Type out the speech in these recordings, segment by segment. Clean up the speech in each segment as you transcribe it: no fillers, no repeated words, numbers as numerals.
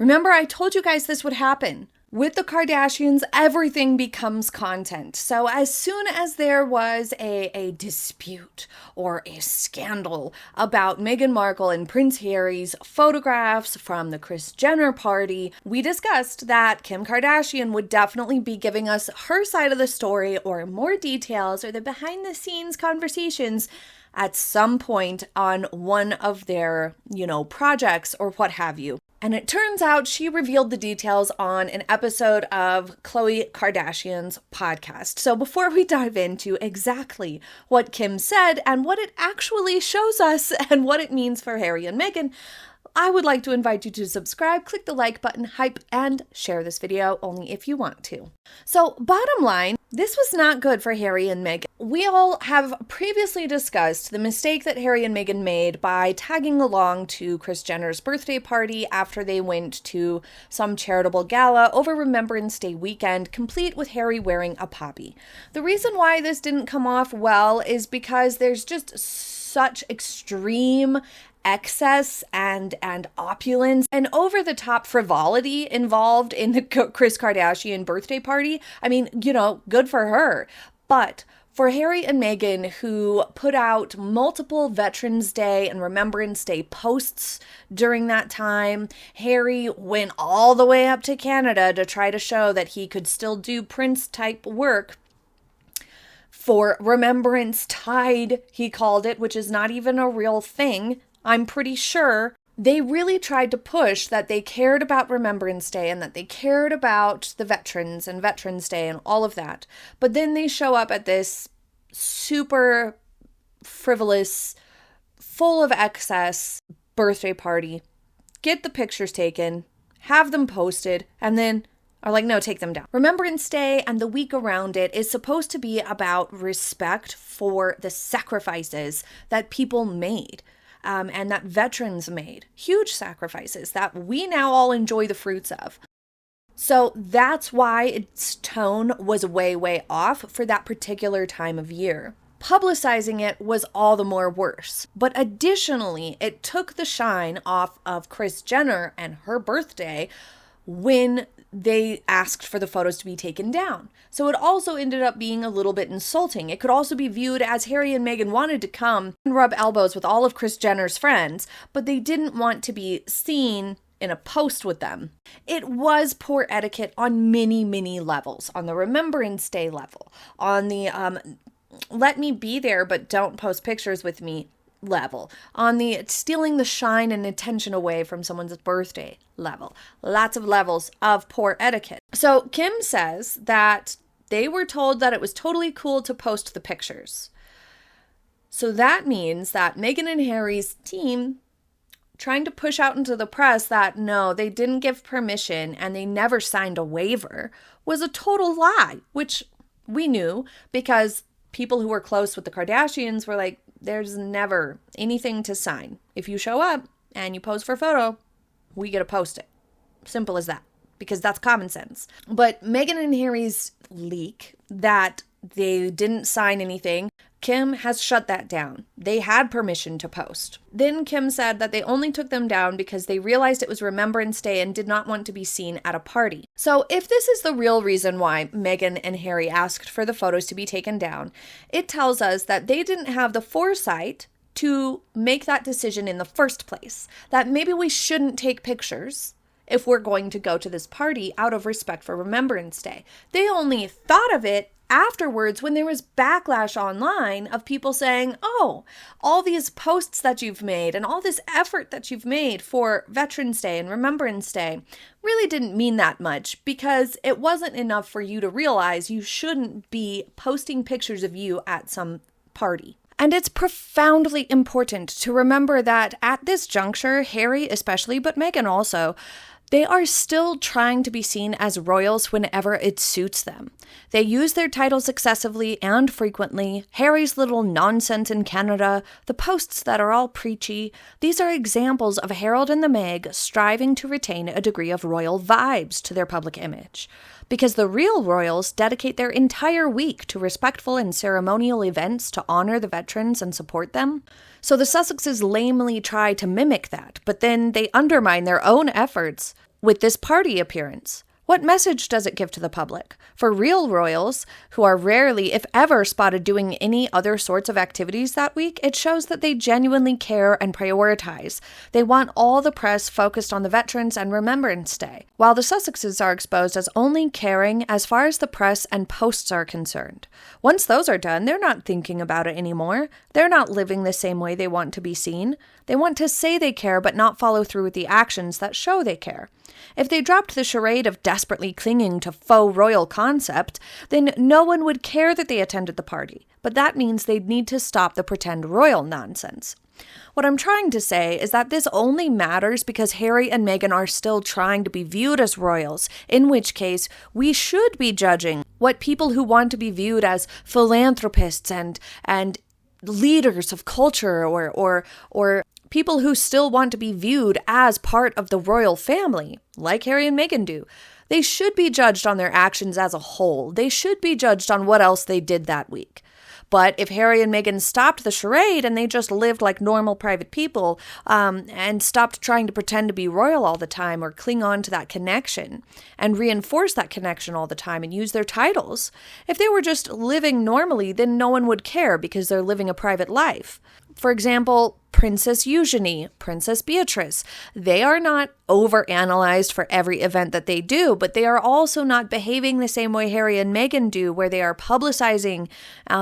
Remember, I told you guys this would happen. With the Kardashians, everything becomes content. So as soon as there was a dispute or a scandal about Meghan Markle and Prince Harry's photographs from the Kris Jenner party, we discussed that Kim Kardashian would definitely be giving us her side of the story or more details or the behind-the-scenes conversations at some point on one of their, projects or what have you. And it turns out she revealed the details on an episode of Khloé Kardashian's podcast. So before we dive into exactly what Kim said and what it actually shows us and what it means for Harry and Meghan, I would like to invite you to subscribe, click the like button, hype, and share this video only if you want to. So bottom line, this was not good for Harry and Meghan. We all have previously discussed the mistake that Harry and Meghan made by tagging along to Kris Jenner's birthday party after they went to some charitable gala over Remembrance Day weekend, complete with Harry wearing a poppy. The reason why this didn't come off well is because there's just such extreme excess and opulence and over-the-top frivolity involved in the Kris Kardashian birthday party. I mean, good for her. But for Harry and Meghan, who put out multiple Veterans Day and Remembrance Day posts during that time, Harry went all the way up to Canada to try to show that he could still do Prince-type work for Remembrance Tide, he called it, which is not even a real thing. I'm pretty sure they really tried to push that they cared about Remembrance Day and that they cared about the veterans and Veterans Day and all of that. But then they show up at this super frivolous, full of excess birthday party, get the pictures taken, have them posted, and then are like, no, take them down. Remembrance Day and the week around it is supposed to be about respect for the sacrifices that people made. And that veterans made. Huge sacrifices that we now all enjoy the fruits of. So that's why its tone was way, way off for that particular time of year. Publicizing it was all the more worse. But additionally, it took the shine off of Kris Jenner and her birthday when they asked for the photos to be taken down. So it also ended up being a little bit insulting. It could also be viewed as Harry and Meghan wanted to come and rub elbows with all of Kris Jenner's friends, but they didn't want to be seen in a post with them. It was poor etiquette on many, many levels. On the Remembrance Day level, on the let me be there but don't post pictures with me level, on the stealing the shine and attention away from someone's birthday level. Lots of levels of poor etiquette. So Kim says that they were told that it was totally cool to post the pictures. So that means that Meghan and Harry's team trying to push out into the press that no, they didn't give permission and they never signed a waiver was a total lie, which we knew because people who were close with the Kardashians were like, there's never anything to sign. If you show up and you pose for a photo, we get to post it. Simple as that, because that's common sense. But Meghan and Harry's leak that they didn't sign anything, Kim has shut that down. They had permission to post. Then Kim said that they only took them down because they realized it was Remembrance Day and did not want to be seen at a party. So if this is the real reason why Meghan and Harry asked for the photos to be taken down, it tells us that they didn't have the foresight to make that decision in the first place. That maybe we shouldn't take pictures if we're going to go to this party out of respect for Remembrance Day. They only thought of it afterwards when there was backlash online of people saying, oh, all these posts that you've made and all this effort that you've made for Veterans Day and Remembrance Day really didn't mean that much because it wasn't enough for you to realize you shouldn't be posting pictures of you at some party. And it's profoundly important to remember that at this juncture, Harry especially, but Meghan also, they are still trying to be seen as royals whenever it suits them. They use their titles excessively and frequently. Harry's little nonsense in Canada, the posts that are all preachy. These are examples of Harold and the Meg striving to retain a degree of royal vibes to their public image. Because the real royals dedicate their entire week to respectful and ceremonial events to honor the veterans and support them. So the Sussexes lamely try to mimic that, but then they undermine their own efforts with this party appearance? What message does it give to the public? For real royals, who are rarely, if ever, spotted doing any other sorts of activities that week, it shows that they genuinely care and prioritize. They want all the press focused on the Veterans and Remembrance Day, while the Sussexes are exposed as only caring as far as the press and posts are concerned. Once those are done, they're not thinking about it anymore. They're not living the same way they want to be seen. They want to say they care, but not follow through with the actions that show they care. If they dropped the charade of desperately clinging to faux royal concept, then no one would care that they attended the party. But that means they'd need to stop the pretend royal nonsense. What I'm trying to say is that this only matters because Harry and Meghan are still trying to be viewed as royals, in which case we should be judging what people who want to be viewed as philanthropists and leaders of culture or people who still want to be viewed as part of the royal family, like Harry and Meghan do. They should be judged on their actions as a whole. They should be judged on what else they did that week. But if Harry and Meghan stopped the charade and they just lived like normal private people and stopped trying to pretend to be royal all the time or cling on to that connection and reinforce that connection all the time and use their titles, if they were just living normally, then no one would care because they're living a private life. For example, Princess Eugenie, Princess Beatrice, they are not overanalyzed for every event that they do, but they are also not behaving the same way Harry and Meghan do, where they are publicizing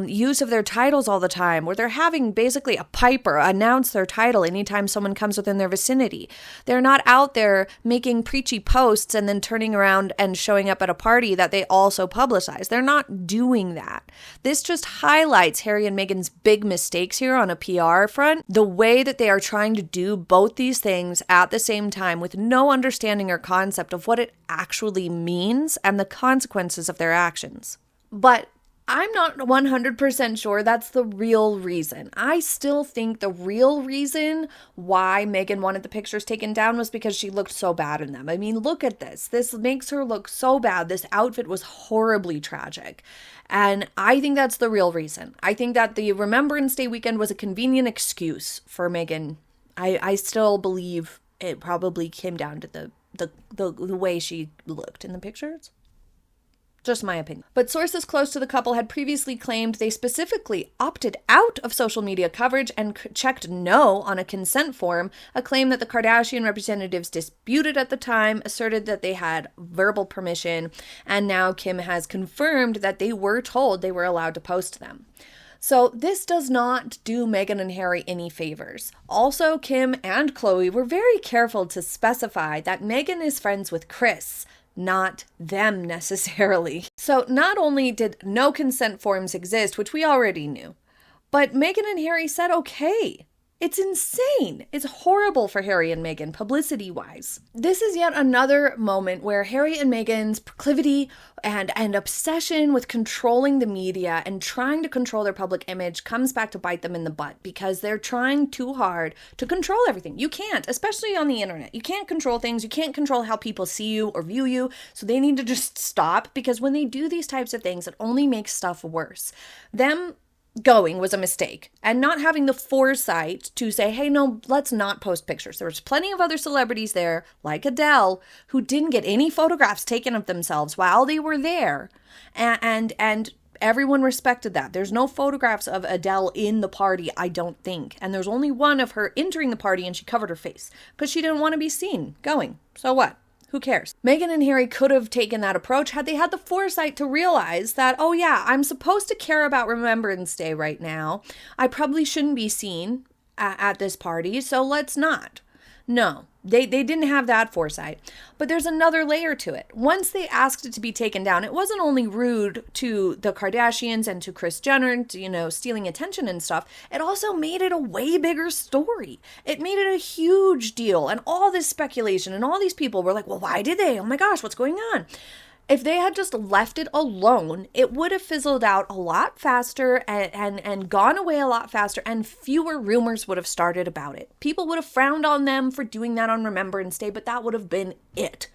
use of their titles all the time, where they're having basically a piper announce their title anytime someone comes within their vicinity. They're not out there making preachy posts and then turning around and showing up at a party that they also publicize. They're not doing that. This just highlights Harry and Meghan's big mistakes here on a PR front, the way that they are trying to do both these things at the same time with no understanding or concept of what it actually means and the consequences of their actions. But I'm not 100% sure that's the real reason. I still think the real reason why Meghan wanted the pictures taken down was because she looked so bad in them. I mean, look at this. This makes her look so bad. This outfit was horribly tragic. And I think that's the real reason. I think that the Remembrance Day weekend was a convenient excuse for Meghan. I still believe it probably came down to the way she looked in the pictures. Just my opinion. But sources close to the couple had previously claimed they specifically opted out of social media coverage and checked no on a consent form, a claim that the Kardashian representatives disputed at the time, asserted that they had verbal permission, and now Kim has confirmed that they were told they were allowed to post them. So this does not do Meghan and Harry any favors. Also, Kim and Khloé were very careful to specify that Meghan is friends with Kris, not them necessarily. So not only did no consent forms exist, which we already knew, but Meghan and Harry said okay. It's insane. It's horrible for Harry and Meghan, publicity-wise. This is yet another moment where Harry and Meghan's proclivity and obsession with controlling the media and trying to control their public image comes back to bite them in the butt because they're trying too hard to control everything. You can't, especially on the internet. You can't control things. You can't control how people see you or view you. So they need to just stop because when they do these types of things, it only makes stuff worse. Them going was a mistake, and not having the foresight to say, hey, no, let's not post pictures. There was plenty of other celebrities there, like Adele, who didn't get any photographs taken of themselves while they were there, and everyone respected that. There's no photographs of Adele in the party, I don't think, and there's only one of her entering the party, and she covered her face because she didn't want to be seen going. So what? Who cares? Meghan and Harry could have taken that approach had they had the foresight to realize that, oh yeah, I'm supposed to care about Remembrance Day right now. I probably shouldn't be seen at this party, so let's not. No, they didn't have that foresight. But there's another layer to it. Once they asked it to be taken down, it wasn't only rude to the Kardashians and to Kris Jenner, to, stealing attention and stuff. It also made it a way bigger story. It made it a huge deal. And all this speculation and all these people were like, well, why did they? Oh my gosh, what's going on? If they had just left it alone, it would have fizzled out a lot faster and gone away a lot faster, and fewer rumors would have started about it. People would have frowned on them for doing that on Remembrance Day, but that would have been it.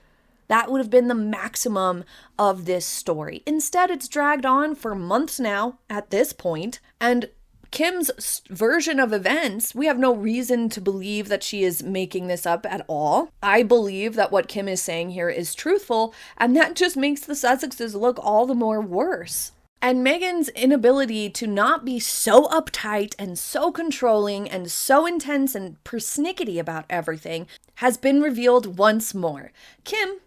That would have been the maximum of this story. Instead, it's dragged on for months now at this point, and Kim's version of events, we have no reason to believe that she is making this up at all. I believe that what Kim is saying here is truthful, and that just makes the Sussexes look all the more worse. And Meghan's inability to not be so uptight and so controlling and so intense and persnickety about everything has been revealed once more. Kim,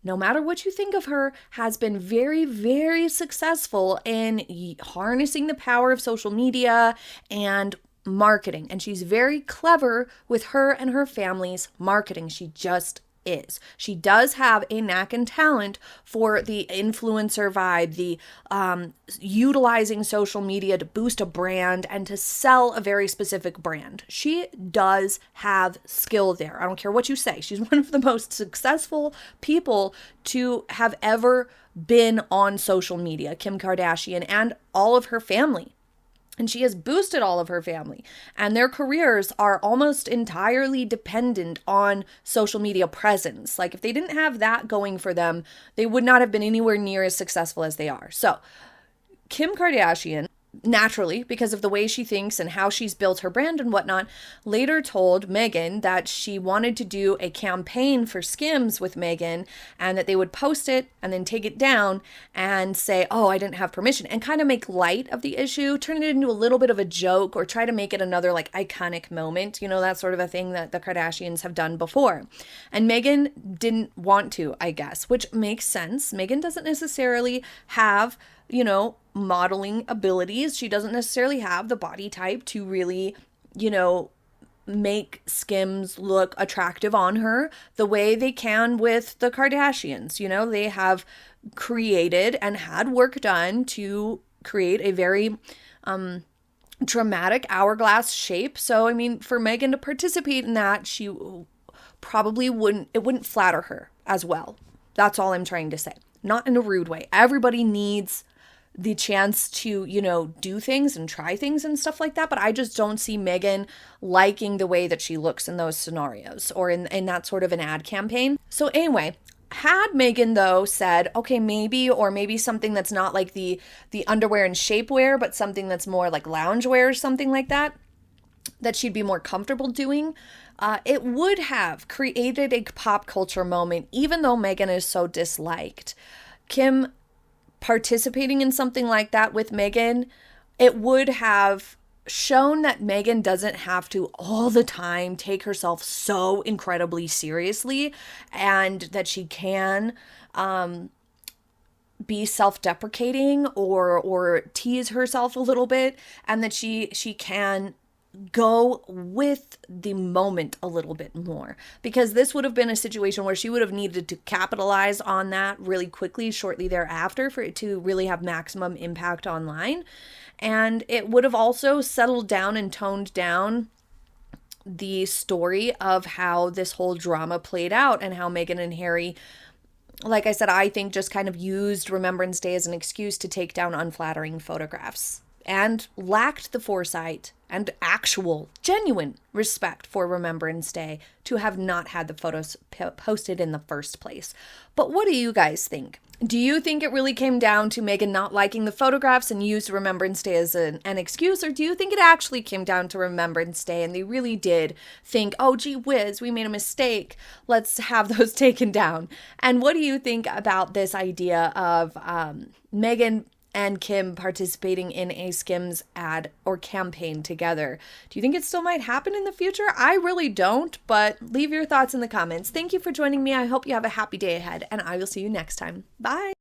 no matter what you think of her, has been very, very successful in harnessing the power of social media and marketing. And she's very clever with her and her family's marketing. She just is. She does have a knack and talent for the influencer vibe, the utilizing social media to boost a brand and to sell a very specific brand. She does have skill there. I don't care what you say. She's one of the most successful people to have ever been on social media, Kim Kardashian and all of her family. And she has boosted all of her family, and their careers are almost entirely dependent on social media presence. Like, if they didn't have that going for them, they would not have been anywhere near as successful as they are. So Kim Kardashian, naturally, because of the way she thinks and how she's built her brand and whatnot, later told Meghan that she wanted to do a campaign for Skims with Meghan, and that they would post it and then take it down and say, oh, I didn't have permission, and kind of make light of the issue, turn it into a little bit of a joke, or try to make it another like iconic moment, you know, that sort of a thing that the Kardashians have done before. And Meghan didn't want to, I guess, which makes sense. Meghan doesn't necessarily have, you know, modeling abilities. She doesn't necessarily have the body type to really, you know, make Skims look attractive on her the way they can with the Kardashians. You know, they have created and had work done to create a very dramatic hourglass shape. So, I mean, for Meghan to participate in that, she probably wouldn't flatter her as well. That's all I'm trying to say. Not in a rude way. Everybody needs the chance to, you know, do things and try things and stuff like that. But I just don't see Meghan liking the way that she looks in those scenarios or in that sort of an ad campaign. So anyway, had Meghan though said, okay, maybe something that's not like the underwear and shapewear, but something that's more like loungewear or something like that she'd be more comfortable doing, it would have created a pop culture moment, even though Meghan is so disliked. Kim participating in something like that with Meghan, it would have shown that Meghan doesn't have to all the time take herself so incredibly seriously, and that she can be self-deprecating or tease herself a little bit, and that she can go with the moment a little bit more, because this would have been a situation where she would have needed to capitalize on that really quickly shortly thereafter for it to really have maximum impact online. And it would have also settled down and toned down the story of how this whole drama played out and how Meghan and Harry, like I said, I think just kind of used Remembrance Day as an excuse to take down unflattering photographs and lacked the foresight and actual, genuine respect for Remembrance Day to have not had the photos posted in the first place. But what do you guys think? Do you think it really came down to Meghan not liking the photographs and used Remembrance Day as an excuse? Or do you think it actually came down to Remembrance Day and they really did think, oh, gee whiz, we made a mistake, let's have those taken down? And what do you think about this idea of Meghan and Kim participating in a Skims ad or campaign together? Do you think it still might happen in the future? I really don't, but leave your thoughts in the comments. Thank you for joining me. I hope you have a happy day ahead, and I will see you next time. Bye.